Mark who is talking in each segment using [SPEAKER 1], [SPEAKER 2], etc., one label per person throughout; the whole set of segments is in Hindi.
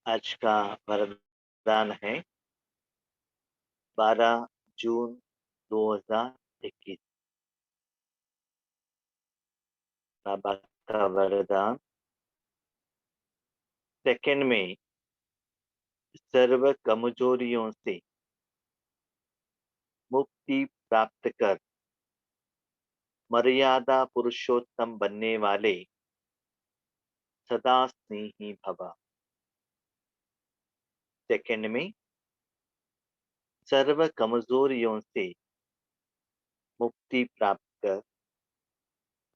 [SPEAKER 1] आज का वरदान है 12 जून 2021। बाबा का वरदान सेकंड में सर्व कमजोरियों से मुक्ति प्राप्त कर मर्यादा पुरुषोत्तम बनने वाले सदा स्नेही भव। सेकंड में सर्व कमजोरियों से मुक्ति प्राप्त कर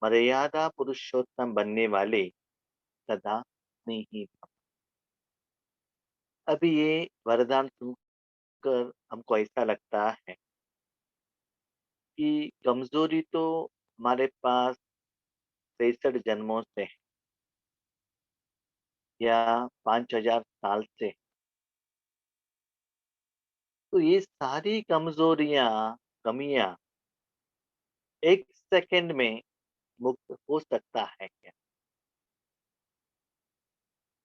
[SPEAKER 1] मर्यादा पुरुषोत्तम बनने वाले सदा स्नेही भव। अभी ये वरदान सुनकर हमको ऐसा लगता है कि कमजोरी तो हमारे पास 63 जन्मों से है या 5000 साल से है। तो ये सारी कमजोरियां, कमियां एक सेकंड में मुक्त हो सकता है क्या?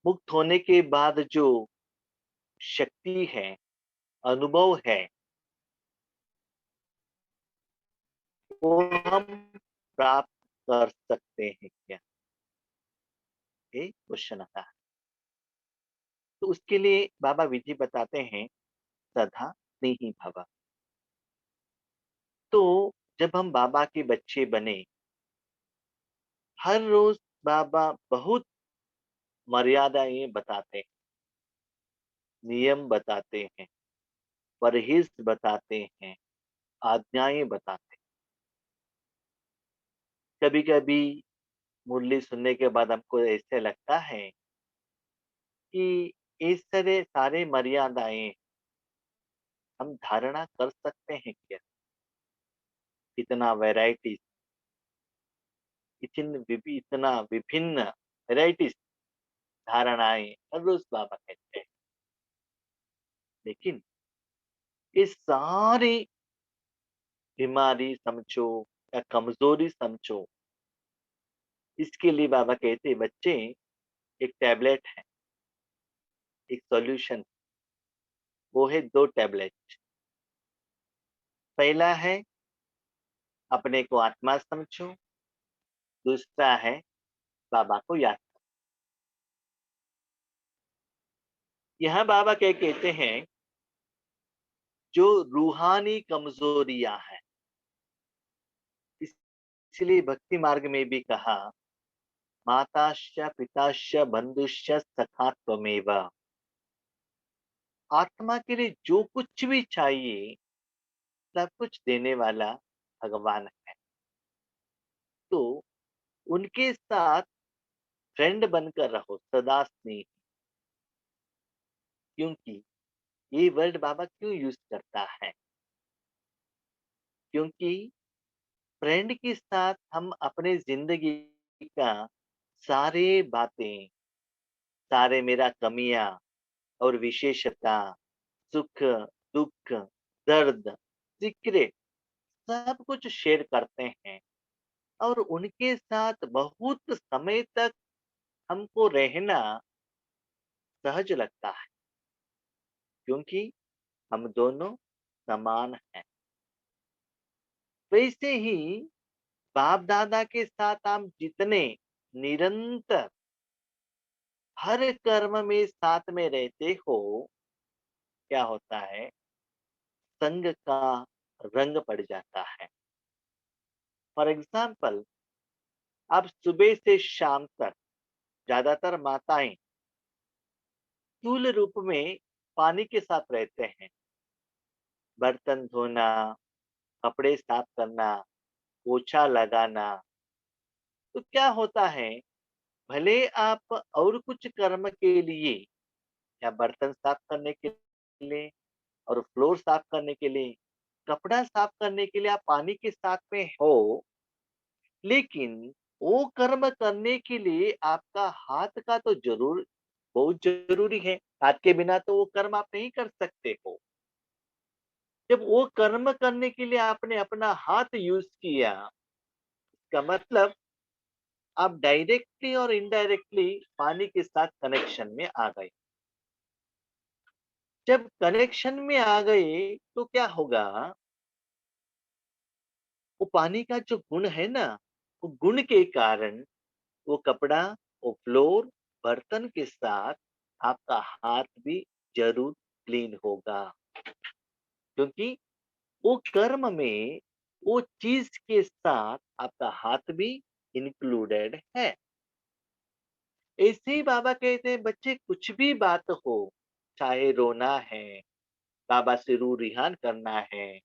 [SPEAKER 1] मुक्त होने के बाद जो शक्ति है, अनुभव है, वो हम प्राप्त कर सकते हैं क्या? ये क्वेश्चन आता है। तो उसके लिए बाबा विधि बताते हैं, सदा स्नेही भव। तो जब हम बाबा के बच्चे बने, हर रोज बाबा बहुत मर्यादाएं बताते हैं, नियम बताते हैं, परहेज बताते हैं, आज्ञाएं बताते हैं। कभी कभी मुरली सुनने के बाद हमको ऐसे लगता है कि इस तरह सारे मर्यादाएं हम धारणा कर सकते हैं क्या? इतना वैरायटीज, इतना विभिन्न वैरायटीज धारणाएं हर रोज बाबा कहते हैं। लेकिन इस सारी बीमारी समझो या कमजोरी समझो, इसके लिए बाबा कहते हैं, बच्चे एक टैबलेट है, एक सॉल्यूशन। वो है दो टैबलेट। पहला है अपने को आत्मा समझो, दूसरा है बाबा को याद करो। यह बाबा क्या कहते हैं, जो रूहानी कमजोरियां हैं, इसलिए भक्ति मार्ग में भी कहा, माताश्च पिताश्च बंधुश्च सखा त्वमेव। आत्मा के लिए जो कुछ भी चाहिए, सब कुछ देने वाला भगवान है। तो उनके साथ फ्रेंड बनकर रहो, सदा स्नेह। क्योंकि ये वर्ड बाबा क्यों यूज करता है? क्योंकि फ्रेंड के साथ हम अपने जिंदगी का सारे बातें, सारे मेरा कमियां और विशेषता, सुख, दुख, दर्द, सीक्रेट, सब कुछ शेयर करते हैं। और उनके साथ बहुत समय तक हमको रहना सहज लगता है, क्योंकि हम दोनों समान हैं। वैसे ही बाप दादा के साथ हम जितने निरंतर हर कर्म में साथ में रहते हो, क्या होता है, संग का रंग पड़ जाता है। फॉर एग्जाम्पल, अब सुबह से शाम तक ज्यादातर माताएं स्थूल रूप में पानी के साथ रहते हैं। बर्तन धोना, कपड़े साफ करना, पोछा लगाना। तो क्या होता है, भले आप और कुछ कर्म के लिए या बर्तन साफ करने के लिए और फ्लोर साफ करने के लिए, कपड़ा साफ करने के लिए आप पानी के साथ में हो, लेकिन वो कर्म करने के लिए आपका हाथ का तो जरूर बहुत जरूरी है। हाथ के बिना तो वो कर्म आप नहीं कर सकते हो। जब वो कर्म करने के लिए आपने अपना हाथ यूज किया, इसका मतलब आप डायरेक्टली और इनडायरेक्टली पानी के साथ कनेक्शन में आ गए। जब कनेक्शन में आ गए तो क्या होगा, वो पानी का जो गुण है ना, वो गुण के कारण वो कपड़ा, वो फ्लोर, बर्तन के साथ आपका हाथ भी ज़रूर क्लीन होगा। क्योंकि वो कर्म में वो चीज़ के साथ आपका हाथ भी इंक्लूडेड है। ऐसे ही बाबा कहते हैं बच्चे कुछ भी बात हो, चाहे रोना है, बाबा से रूह-रिहान करना है,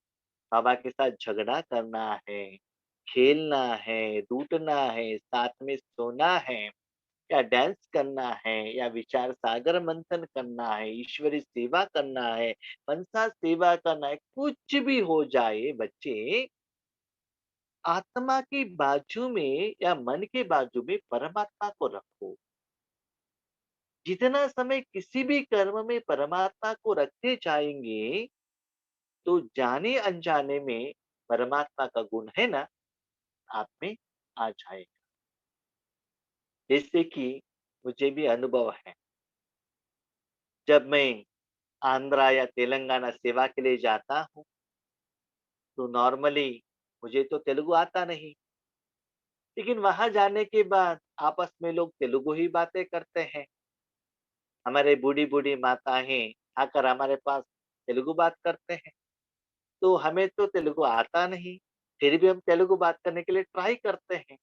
[SPEAKER 1] बाबा के साथ झगड़ा करना है, खेलना है, रूठना है, साथ में सोना है, या डांस करना है, या विचार सागर मंथन करना है, ईश्वरी सेवा करना है, मनसा सेवा करना है, कुछ भी हो जाए बच्चे, आत्मा की बाजू में या मन के बाजू में परमात्मा को रखो। जितना समय किसी भी कर्म में परमात्मा को रखते जाएंगे, तो जाने अनजाने में परमात्मा का गुण है ना, आप में आ जाएगा। जैसे कि मुझे भी अनुभव है, जब मैं आंध्रा या तेलंगाना सेवा के लिए जाता हूँ, तो नॉर्मली मुझे तो तेलुगु आता नहीं, लेकिन वहां जाने के बाद आपस में लोग तेलुगु ही बातें करते हैं। हमारे बूढ़ी बूढ़ी माताएं आकर हमारे पास तेलुगु बात करते हैं, तो हमें तो तेलुगु आता नहीं, फिर भी हम तेलुगु बात करने के लिए ट्राई करते हैं।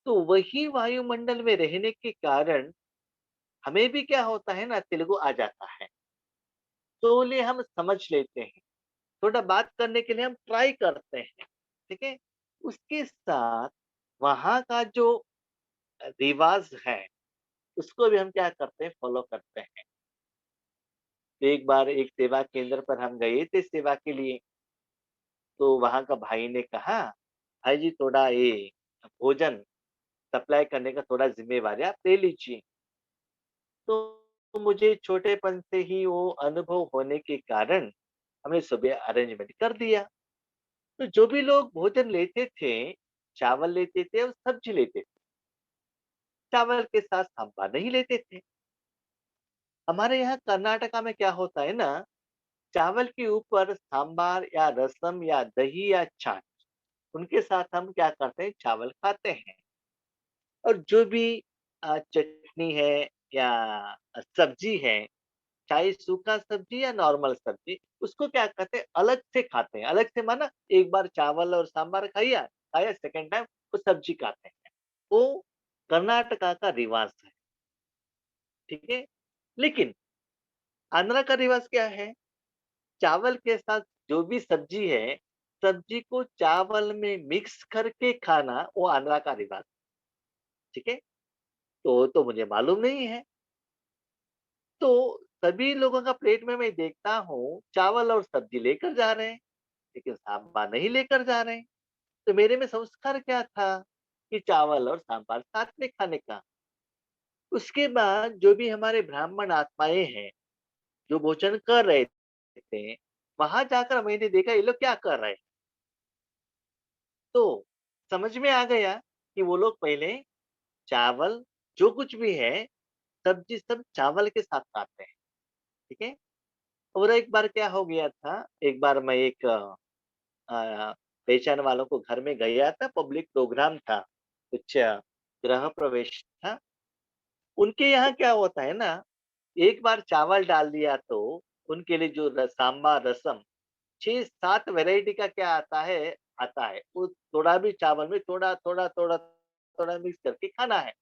[SPEAKER 1] तो वही वायुमंडल में रहने के कारण हमें भी क्या होता है ना, तेलुगु आ जाता है, तो लिए हम समझ लेते हैं, थोड़ा बात करने के लिए हम ट्राई करते हैं, ठीक है। उसके साथ वहाँ का जो रिवाज है, उसको भी हम क्या करते हैं, फॉलो करते हैं। एक बार एक सेवा केंद्र पर हम गए थे सेवा के लिए, तो वहाँ का भाई ने कहा, भाई जी थोड़ा ये भोजन सप्लाई करने का थोड़ा ज़िम्मेवारी आप ले लीजिए। तो मुझे छोटेपन से ही वो अनुभव होने के कारण हमने सुबह अरेंजमेंट कर दिया। तो जो भी लोग भोजन लेते थे, चावल लेते थे और सब्जी लेते थे। चावल के साथ सांभर नहीं लेते थे। हमारे यहाँ कर्नाटका में क्या होता है ना, चावल के ऊपर सांभर या रसम या दही या छाछ, उनके साथ हम क्या करते हैं, चावल खाते हैं। और जो भी चटनी है या सब्जी है, चाहे सूखा सब्जी या नॉर्मल सब्जी, उसको क्या करते हैं, अलग से खाते हैं। अलग से माना एक बार चावल और सांभर खाया, खाया सेकंड टाइम वो सब्जी खाते हैं। वो कर्नाटका का रिवाज है, ठीक है? लेकिन आंध्र का रिवाज क्या है? चावल के साथ जो भी सब्जी है, सब्जी को चावल में मिक्स करके खाना वो आंध्र का रिवाज, ठीक है? तो मुझे मालूम नहीं है। तो सभी लोगों का प्लेट में मैं देखता हूँ चावल और सब्जी लेकर जा रहे हैं, लेकिन सांभर नहीं लेकर जा रहे हैं। तो मेरे में संस्कार क्या था कि चावल और सांभर साथ में खाने का। उसके बाद जो भी हमारे ब्राह्मण आत्माएँ हैं, जो भोजन कर रहे थे, वहाँ जाकर मैंने देखा ये लोग क्या कर रहे हैं। तो समझ में आ गया कि वो लोग पहले चावल जो कुछ भी है, सब्जी सब चावल के साथ खाते हैं, ठीक है? और एक बार क्या हो गया था, एक बार मैं एक पहचान वालों को घर में गया था, पब्लिक प्रोग्राम था, कुछ गृह प्रवेश था। उनके यहाँ क्या होता है ना, एक बार चावल डाल दिया तो उनके लिए जो सांबार रसम 6-7 वैरायटी का क्या आता है, वो थोड़ा भी चावल में थोड़ा थोड़ा थोड़ा थोड़ा मिक्स करके खाना है।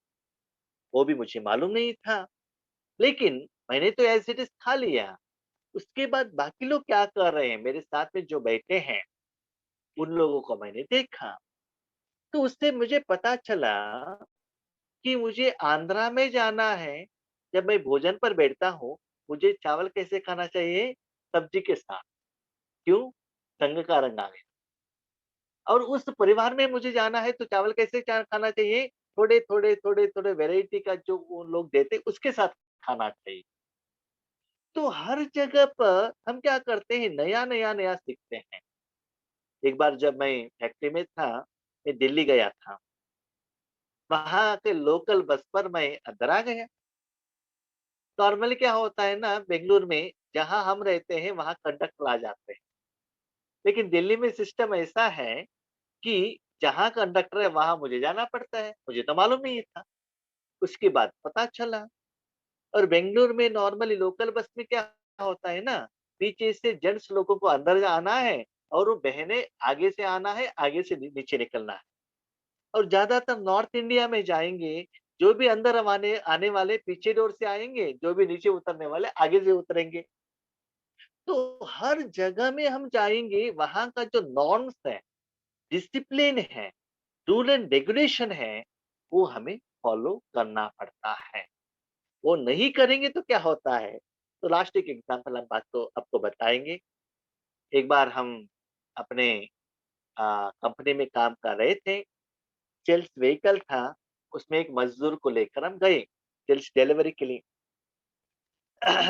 [SPEAKER 1] वो भी मुझे मालूम नहीं था, लेकिन मैंने तो एज इट इज खा लिया। उसके बाद बाकी लोग क्या कर रहे हैं, मेरे साथ में जो बैठे हैं, उन लोगों को मैंने देखा। तो उससे मुझे पता चला कि मुझे आंध्रा में जाना है। जब मैं भोजन पर बैठता हूँ, मुझे चावल कैसे खाना चाहिए? सब्जी के साथ। क्यों? संग का रंग आ गया। और उस परिवार में मुझे जाना है तो चावल कैसे खाना चाहिए? थोड़े-थोड़े, थोड़े-थोड़े वैरायटी का जो वो लोग देते उसके साथ खाना चाहिए। तो हर जगह पर हम क्या करते हैं, नया सीखते हैं। एक बार जब मैं फैक्ट्री में था, मैं दिल्ली गया था। वहाँ के लोकल बस पर मैं अंदर आ गया। नॉर्मली क्या होता है ना, बेंगलुरु में जहाँ हम रहते हैं वहाँ कंडक्टर आ जाते हैं। लेकिन दिल्ली में सिस्टम ऐसा है कि जहाँ कंडक्टर है वहाँ मुझे जाना पड़ता है। मुझे तो मालूम नहीं था। उसके बाद पता चला। और बेंगलुरु में नॉर्मली लोकल बस में क्या होता है ना, पीछे से जेंट्स लोगों को अंदर आना है और वो बहनें आगे से आना है, आगे से नीचे निकलना है। और ज्यादातर नॉर्थ इंडिया में जाएंगे, जो भी अंदर आने आने वाले पीछे डोर से आएंगे, जो भी नीचे उतरने वाले आगे से उतरेंगे। तो हर जगह में हम जाएंगे, वहां का जो नॉर्म्स है, डिसिप्लिन है, रूल एंड रेगुलेशन है, वो हमें फॉलो करना पड़ता है। वो नहीं करेंगे तो क्या होता है? तो लास्ट एक एग्जांपल हम बात को आपको बताएंगे। एक बार हम अपने कंपनी में काम कर रहे थे। सेल्स व्हीकल था, उसमें एक मजदूर को लेकर हम गए सेल्स डिलीवरी के लिए।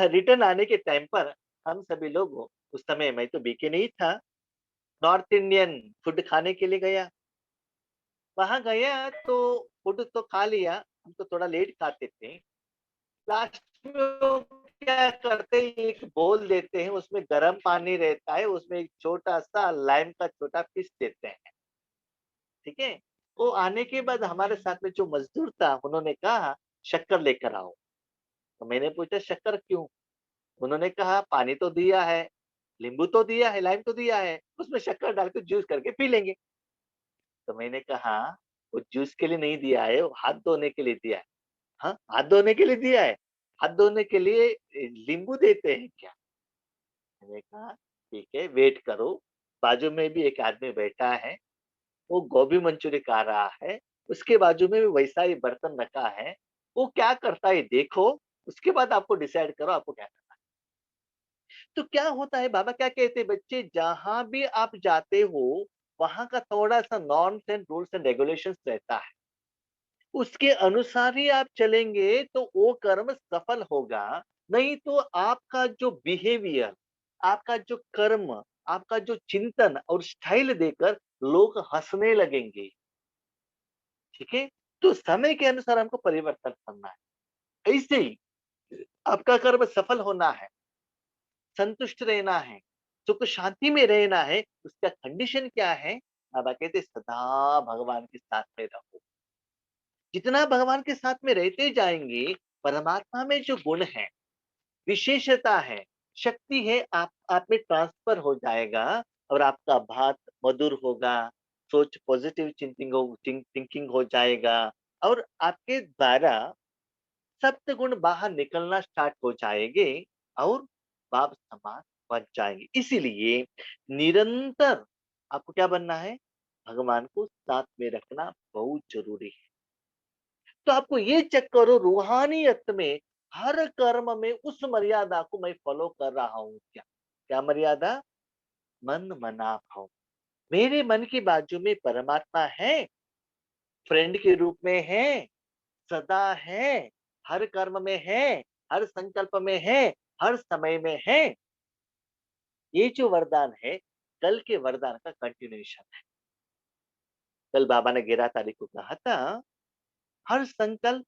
[SPEAKER 1] रिटर्न आने के टाइम पर हम सभी लोग, उस समय मैं तो बीके नहीं था, नॉर्थ इंडियन फूड खाने के लिए गया। वहां गया तो फूड तो खा लिया, हम तो थोड़ा लेट खाते थे। लास्ट में वो क्या करते हैं, एक बोल देते हैं, उसमें गर्म पानी रहता है, उसमें एक छोटा सा लाइम का छोटा पीस देते हैं। ठीक है। वो आने के बाद हमारे साथ में जो मजदूर था, उन्होंने कहा शक्कर लेकर आओ। तो मैंने पूछा शक्कर क्यों? उन्होंने कहा पानी तो दिया है, नींबू तो दिया है, लाइम तो दिया है, उसमें शक्कर डाल के जूस करके पी लेंगे। तो मैंने कहा वो जूस के लिए नहीं दिया है, वो हाथ धोने के लिए दिया है। हाँ, हाथ धोने के लिए दिया है? हाथ धोने के लिए नींबू देते हैं क्या? मैंने कहा ठीक है, वेट करो। बाजू में भी एक आदमी बैठा है, वो गोभी मंचूरी खा रहा है, उसके बाजू में भी वैसा ही बर्तन रखा है। वो क्या करता है देखो, उसके बाद आपको डिसाइड करो आपको क्या करना है। तो क्या होता है, बाबा क्या कहते हैं, बच्चे जहां भी आप जाते हो, वहां का थोड़ा सा norms and rules and regulations रहता है। उसके अनुसार ही आप चलेंगे तो वो कर्म सफल होगा। नहीं तो आपका जो बिहेवियर, आपका जो कर्म, आपका जो चिंतन और स्टाइल देकर लोग हंसने लगेंगे। ठीक है। तो समय के अनुसार हमको परिवर्तन करना है। ऐसे ही आपका कर्म सफल होना है, संतुष्ट रहना है, सुख शांति में रहना है, उसका कंडीशन क्या है? बाबा कहते सदा भगवान के साथ में रहो। जितना भगवान के साथ में रहते जाएंगे, परमात्मा में जो गुण है, विशेषता है, शक्ति है, आप में ट्रांसफर हो जाएगा। और आपका बात मधुर होगा, सोच पॉजिटिव थिंकिंग हो जाएगा। और आपके द्वारा सप्त गुण बाहर निकलना स्टार्ट हो जाएंगे और बाप समान बन जाएंगे। इसीलिए निरंतर आपको क्या बनना है? भगवान को साथ में रखना बहुत जरूरी है। तो आपको ये चेक करो, रूहानियत में हर कर्म में उस मर्यादा को मैं फॉलो कर रहा हूँ क्या? क्या मर्यादा? मन मना भाव। मेरे मन की बाजू में परमात्मा है, फ्रेंड के रूप में है, सदा है, हर कर्म में है, हर संकल्प में है, हर समय में है। ये जो वरदान है, कल के वरदान का कंटिन्यूएशन है। कल बाबा ने 11 तारीख को कहा था, हर संकल्प,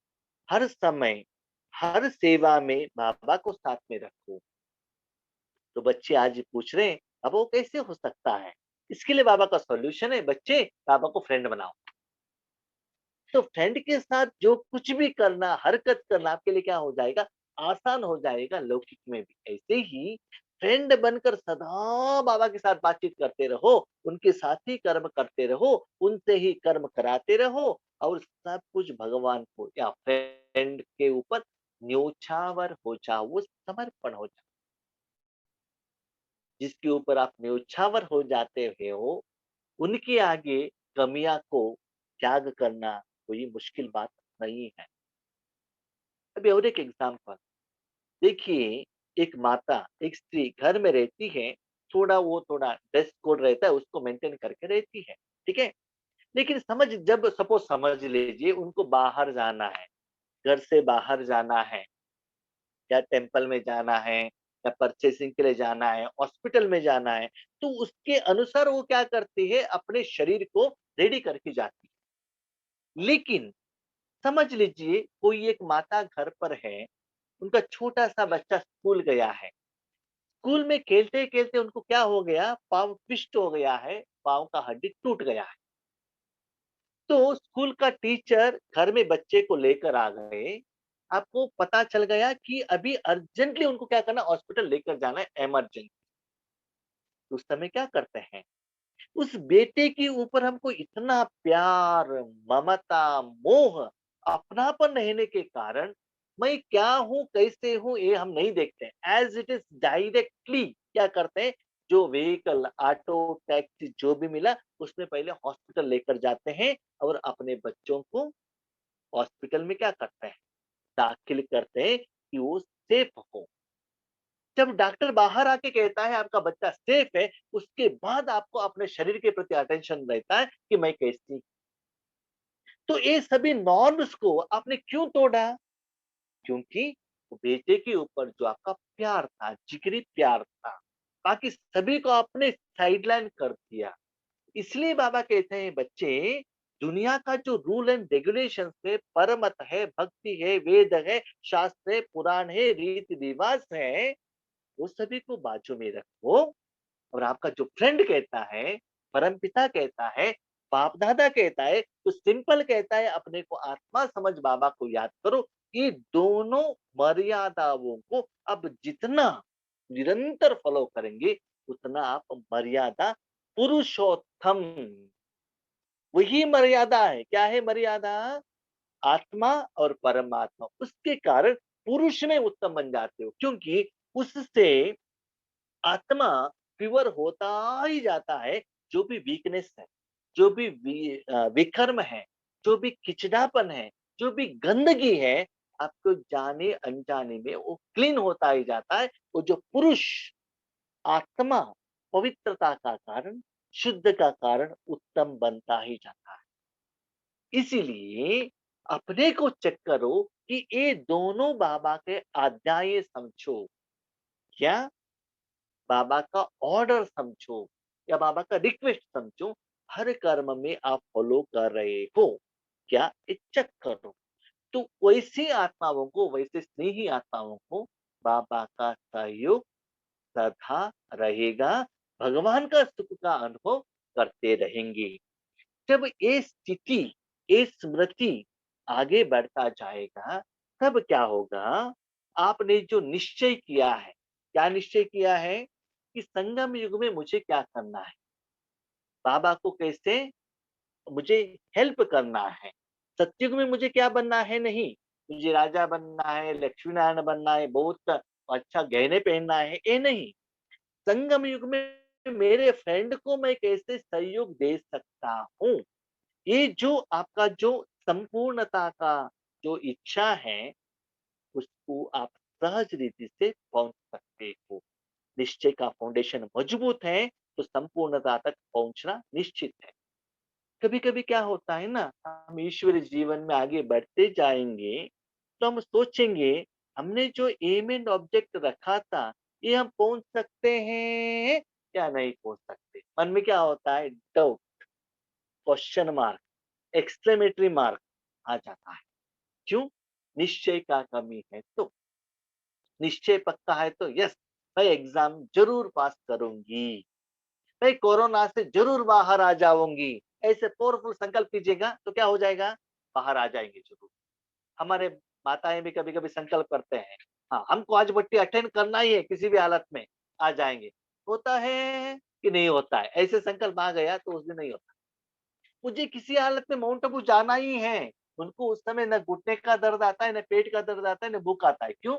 [SPEAKER 1] हर समय, हर सेवा में बाबा को साथ में रखो। तो बच्चे आज पूछ रहे हैं, अब वो कैसे हो सकता है? इसके लिए बाबा का सॉल्यूशन है, बच्चे बाबा को फ्रेंड बनाओ। तो फ्रेंड के साथ जो कुछ भी करना, हरकत करना आपके लिए क्या हो जाएगा? आसान हो जाएगा, लौकिक में भी। ऐसे ही फ्रेंड बनकर सदा बाबा के साथ बातचीत करते रहो, उनके साथ ही कर्म करते रहो, उनसे ही कर्म कराते रहो, और सब कुछ भगवान को या फ्रेंड के ऊपर न्योछावर हो जाओ, वो समर्पण हो जाओ। जिसके ऊपर आप न्योछावर हो जाते हो, उनके आगे कमियां को त्याग करना कोई मुश्किल बात नहीं है। अभी और एक एग्जाम्पल देखिए। एक माता, एक स्त्री घर में रहती है, थोड़ा ड्रेस कोड रहता है, उसको मेंटेन करके रहती है। ठीक है। लेकिन जब सपोज समझ लीजिए उनको बाहर जाना है, घर से बाहर जाना है, या टेम्पल में जाना है, या परचेसिंग के लिए जाना है, हॉस्पिटल में जाना है, तो उसके अनुसार वो क्या करती है, अपने शरीर को रेडी करके जाती है। लेकिन समझ लीजिए कोई एक माता घर पर है, उनका छोटा-सा बच्चा स्कूल गया है। स्कूल में खेलते-खेलते उनको क्या हो गया, पाँव ट्विस्ट हो गया है, पाँव का हड्डी टूट गया है। तो स्कूल का टीचर घर में बच्चे को लेकर आ गए। आपको पता चल गया कि अभी अर्जेंटली उनको क्या करना है, हॉस्पिटल लेकर जाना है इमरजेंसी। तो उस समय क्या करते हैं, उस बेटे के ऊपर हमको इतना प्यार, ममता, मोह, अपनापन रहने के कारण मैं क्या हूँ, कैसे हूँ ये हम नहीं देखते हैं। एज़ इट इज़ डायरेक्टली क्या करते हैं, जो व्हीकल, ऑटो, टैक्सी जो भी मिला उसमें पहले हॉस्पिटल लेकर जाते हैं और अपने बच्चों को हॉस्पिटल में क्या करते हैं, दाखिल करते हैं कि वो सेफ हो। जब डॉक्टर बाहर आके कहता है आपका बच्चा सेफ है, उसके बाद आपको अपने शरीर के प्रति अटेंशन रहता है कि मैं कैसी। तो ये सभी नॉर्म्स को आपने क्यों तोड़ा? क्योंकि बेटे के ऊपर जो आपका प्यार था, जिगरी प्यार था, बाकी सभी को आपने साइडलाइन कर दिया। इसलिए बाबा कहते हैं बच्चे, दुनिया का जो रूल एंड रेगुलेशंस है, परमत है, भक्ति है, वेद है, शास्त्र है, पुराण है, रीति रिवाज है, वो सभी को बाजू में रखो। और आपका जो फ्रेंड कहता है, परमपिता कहता है, बाप दादा कहता है, तो सिंपल कहता है अपने को आत्मा समझ बाबा को याद करो। ये दोनों मर्यादाओं को अब जितना निरंतर फॉलो करेंगे, उतना आप मर्यादा पुरुषोत्तम, वही मर्यादा है। क्या है मर्यादा? आत्मा और परमात्मा, उसके कारण पुरुष में उत्तम बन जाते हो, क्योंकि उससे आत्मा प्योर होता ही जाता है। जो भी वीकनेस है, जो भी विकर्म है, जो भी किचड़ापन है, जो भी गंदगी है, आपको जाने अनजाने में वो क्लीन होता ही जाता है। वो जो पुरुष आत्मा पवित्रता का कारण, शुद्ध का कारण उत्तम बनता ही जाता है। इसीलिए अपने को चेक करो कि ये दोनों बाबा के अध्याय समझो, क्या बाबा का ऑर्डर समझो या बाबा का रिक्वेस्ट समझो, हर कर्म में आप फॉलो कर रहे हो क्या, ये चेक करो। तो वैसी आत्माओं को, वैसे स्नेही आत्माओं को बाबा का सहयोग सदा रहेगा, भगवान का सुख का अनुभव करते रहेंगे। जब ये स्थिति, ये स्मृति आगे बढ़ता जाएगा, तब क्या होगा, आपने जो निश्चय किया है, क्या निश्चय किया है कि संगम युग में मुझे क्या करना है, बाबा को कैसे मुझे हेल्प करना है। सत्युग में मुझे क्या बनना है, नहीं मुझे राजा बनना है, लक्ष्मी नारायण बनना है, बहुत अच्छा गहने पहनना है, ये नहीं। संगम युग में मेरे फ्रेंड को मैं कैसे सहयोग दे सकता हूँ, ये जो आपका जो संपूर्णता का जो इच्छा है, उसको आप सहज रीति से पहुंच सकते हो। निश्चय का फाउंडेशन मजबूत है, तो संपूर्णता तक पहुंचना निश्चित है। कभी कभी क्या होता है ना, हम ईश्वरी जीवन में आगे बढ़ते जाएंगे, तो हम सोचेंगे हमने जो एम एंड ऑब्जेक्ट रखा था, ये हम पहुंच सकते हैं या नहीं पहुंच सकते। मन में क्या होता है, doubt, question mark, exclamatory mark आ जाता है। क्यों? निश्चय का कमी है। तो निश्चय पक्का है तो यस, मैं एग्जाम जरूर पास करूंगी, मैं कोरोना से जरूर बाहर आ जाऊंगी, ऐसे पावरफुल संकल्प कीजिएगा तो क्या हो जाएगा, बाहर आ जाएंगे जरूर। हमारे माताएं भी कभी कभी संकल्प करते हैं, हाँ हमको आज बट्टी अटेंड करना ही है, किसी भी हालत में आ जाएंगे। होता है कि नहीं होता है? ऐसे संकल्प आ गया तो उस दिन नहीं होता। मुझे किसी हालत में माउंट आबू जाना ही है, उनको उस समय न घुटने का दर्द आता है, न पेट का दर्द आता है, न भूख आता है। क्यों?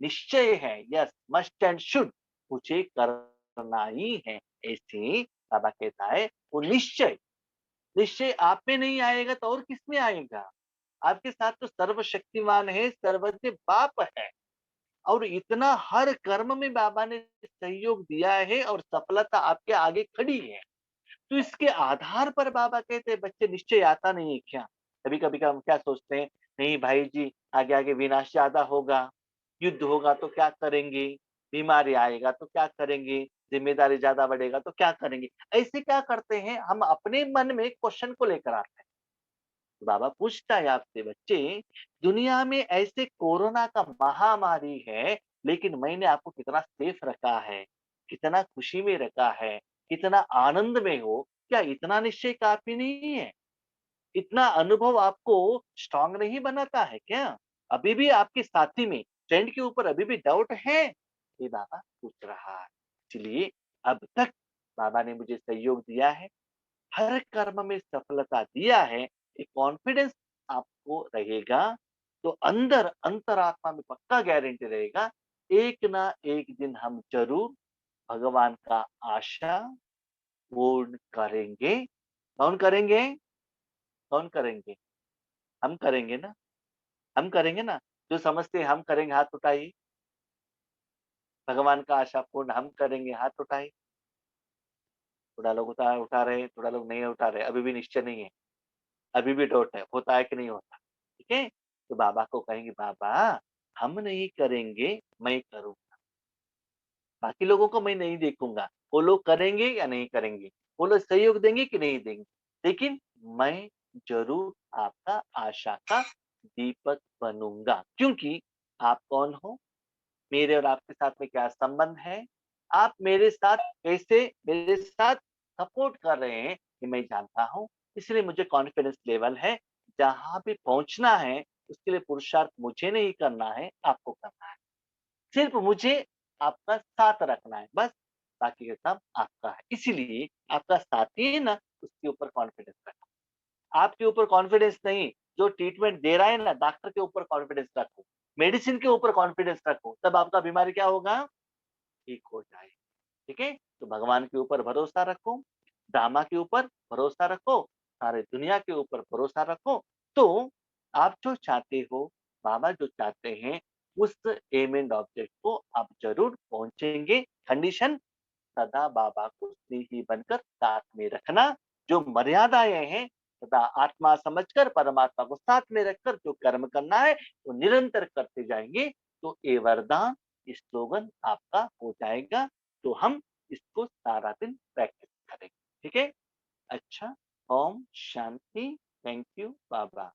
[SPEAKER 1] निश्चय है, यस मस्ट एंड शुड, मुझे करना ही है। ऐसे बाबा कहता है वो निश्चय, निश्चय आप में नहीं आएगा तो और किस में आएगा? आपके साथ तो सर्वशक्तिमान है, सर्वज्ञ बाप है, और इतना हर कर्म में बाबा ने सहयोग दिया है और सफलता आपके आगे खड़ी है। तो इसके आधार पर बाबा कहते हैं बच्चे निश्चय आता नहीं है क्या? कभी कभी का हम क्या सोचते हैं, नहीं भाई जी आगे आगे विनाश ज्यादा होगा, युद्ध होगा तो क्या करेंगे, बीमारी आएगा तो क्या करेंगे, जिम्मेदारी ज्यादा बढ़ेगा तो क्या करेंगे। ऐसे क्या करते हैं, हम अपने मन में क्वेश्चन को लेकर आते हैं। तो बाबा पूछता है आपसे, बच्चे दुनिया में ऐसे कोरोना का महामारी है, लेकिन मैंने आपको कितना सेफ रखा है, कितना खुशी में रखा है, कितना आनंद में हो, क्या इतना निश्चय काफ़ी नहीं है? इतना अनुभव आपको स्ट्रॉन्ग नहीं बनाता है क्या? अभी भी आपके साथी में, फ्रेंड के ऊपर अभी भी डाउट है? ये बाबा पूछ रहा है। इसलिए अब तक बाबा ने मुझे सहयोग दिया है, हर कर्म में सफलता दिया है, ये कॉन्फिडेंस आपको रहेगा, तो अंदर अंतरात्मा में पक्का गारंटी रहेगा, एक ना एक दिन हम ज़रूर भगवान का आशा पूर्ण करेंगे। कौन करेंगे? कौन करेंगे? हम करेंगे ना, हम करेंगे ना। जो समझते हैं हम करेंगे हाथ उठाइए, भगवान का आशा पूर्ण हम करेंगे हाथ उठाइए। थोड़ा लोग उठा रहे हैं, थोड़ा लोग नहीं उठा रहे, अभी भी निश्चय नहीं है, अभी भी डाउट है, होता है कि नहीं होता, ठीक है? तो बाबा को कहेंगे, बाबा हम नहीं करेंगे, मैं करूँगा। बाकी लोगों को मैं नहीं देखूँगा, वो लोग करेंगे या नहीं करेंगे, वो लोग सहयोग देंगे कि नहीं देंगे, लेकिन मैं ज़रूर आपका आशा का दीपक बनूँगा। क्योंकि आप कौन हो? मेरे और आपके साथ में क्या संबंध है? आप मेरे साथ कैसे मेरे साथ सपोर्ट कर रहे हैं, ये मैं जानता हूँ। इसलिए मुझे कॉन्फिडेंस लेवल है, जहाँ भी पहुँचना है, उसके लिए पुरुषार्थ मुझे नहीं करना है, आपको करना है। सिर्फ मुझे आपका साथ रखना है, बस बाकी का काम आपका है। इसीलिए आपका साथी है ना, उसके ऊपर कॉन्फिडेंस रखो। आपके ऊपर कॉन्फिडेंस नहीं, जो ट्रीटमेंट दे रहा है ना, डॉक्टर के ऊपर कॉन्फिडेंस रखो, मेडिसिन के ऊपर कॉन्फिडेंस रखो, तब आपका बीमारी क्या होगा? ठीक हो जाए, ठीक है? तो भगवान के ऊपर भरोसा रखो, ड्रामा के ऊपर भरोसा रखो, सारे दुनिया के ऊपर भरोसा रखो, तो आप जो चाहते हो, बाबा जो चाहते हैं, उस एम एंड ऑब्जेक्ट को आप ज़रूर पहुँचेंगे। कंडीशन सदा बाबा को स्नेही बनकर साथ में रखना, जो मर्यादाएँ हैं, सदा आत्मा समझकर परमात्मा को साथ में रखकर जो कर्म करना है, वो निरंतर करते जाएँगे, तो ये वरदान, ये स्लोगन आपका हो जाएगा, तो हम इसको सारा दिन प्रैक्टिस करेंगे, ठीक है? अच्छा, Om Shanti, thank you Baba.